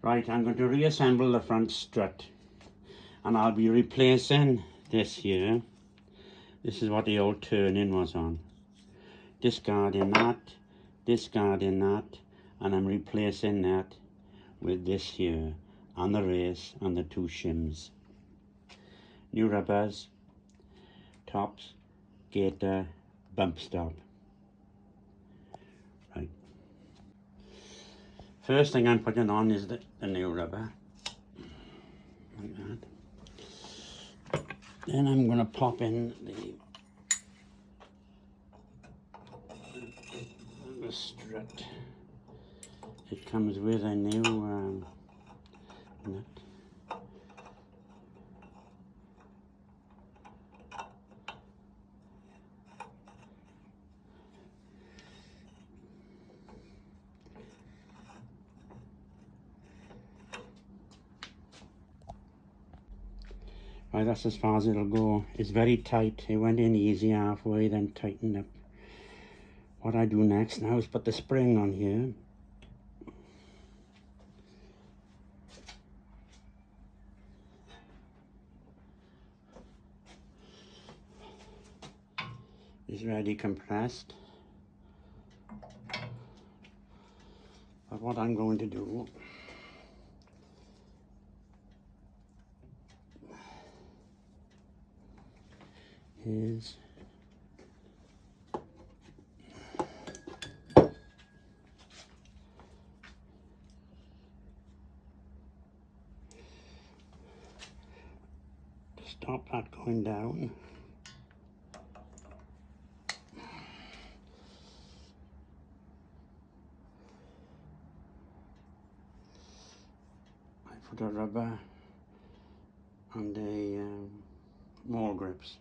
Right, I'm going to reassemble the front strut, and I'll be replacing this here. This is what the old turning was on. Discarding that, and I'm replacing that with this here, and the race and the two shims. New rubbers, tops, gaiter, bump stop. Right. First thing I'm putting on is the new rubber. Like that. Then I'm going to pop in the strut. It comes with a new nut. Right, that's as far as it'll go. It's very tight. It went in easy halfway, then tightened up. What I do next now is put the spring on here. It's ready compressed. But what I'm going to do is stop that going down. I put a rubber and a more grips.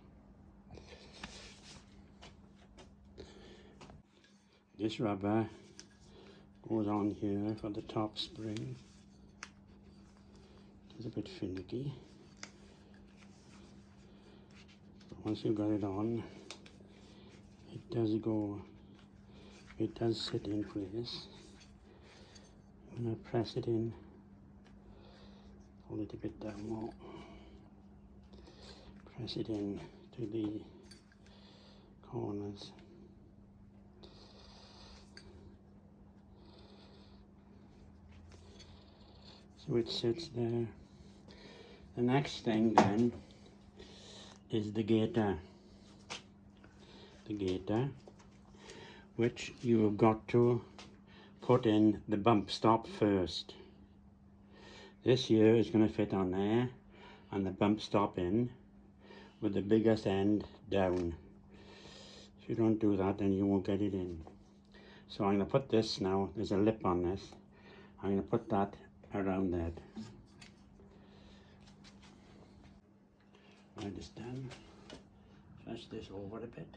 This rubber goes on here for the top spring. It's a bit finicky. But once you've got it on, it does sit in place. I'm going to press it in, pull it a bit down more, press it in to the corners. So it sits there. The next thing then is the gaiter. The gaiter, which you have got to put in the bump stop first. This here is going to fit on there, and the bump stop in with the biggest end down. If you don't do that, then you won't get it in. So I'm going to put this now, there's a lip on this, I'm going to put that around that. Right, it's done. Flush this over a bit.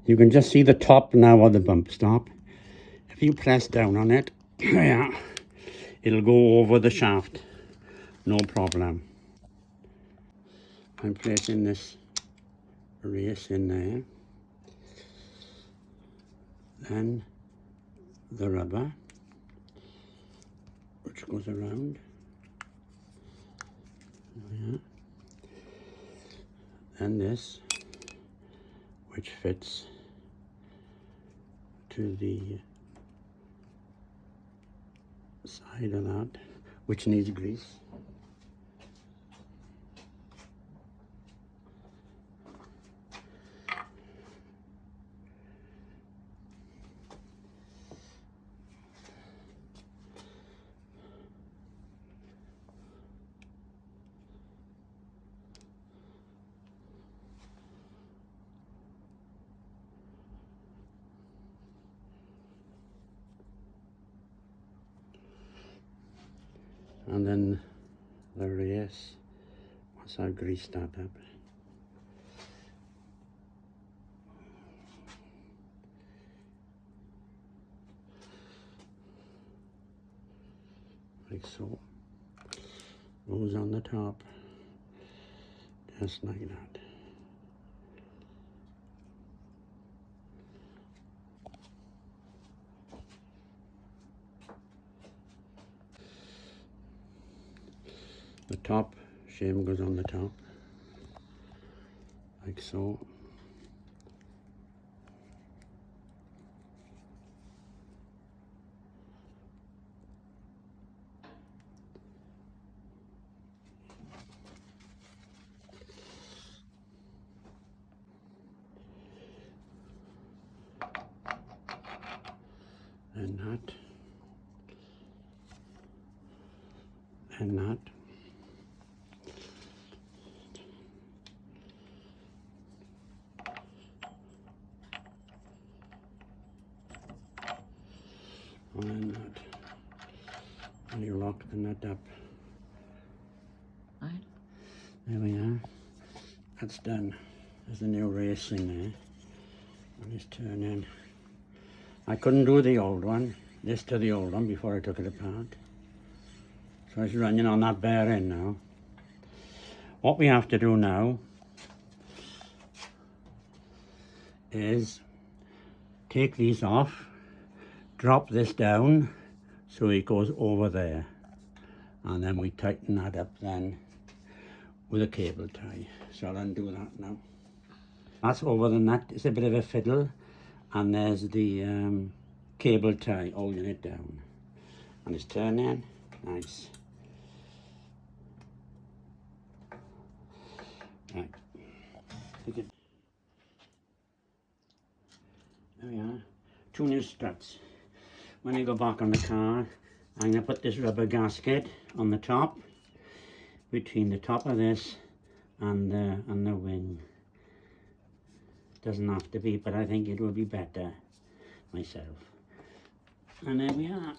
You can just see the top now of the bump stop. If you press down on it, yeah, it'll go over the shaft, no problem. I'm placing this race in there, then the rubber, which goes around, yeah, and this, which fits to the side of that, which needs grease. And then the race, once I've greased that up, like so. Goes on the top, just like that. The top shim goes on the top, like so. And that. And that. And that. And you lock the nut up. Right. There we are. That's done. There's the new racing there. And it's turning. I couldn't do the old one, this to the old one before I took it apart. So it's running on that bare end now. What we have to do now is take these off, drop this down so it goes over there, and then we tighten that up then with a cable tie. So I'll undo that now. That's over the nut. It's a bit of a fiddle, and there's the cable tie holding it down, and it's turning nice. Right, there we are, 2 new struts. When I go back on the car, I'm going to put this rubber gasket on the top, between the top of this and the wing. Doesn't have to be, but I think it will be better myself. And there we are.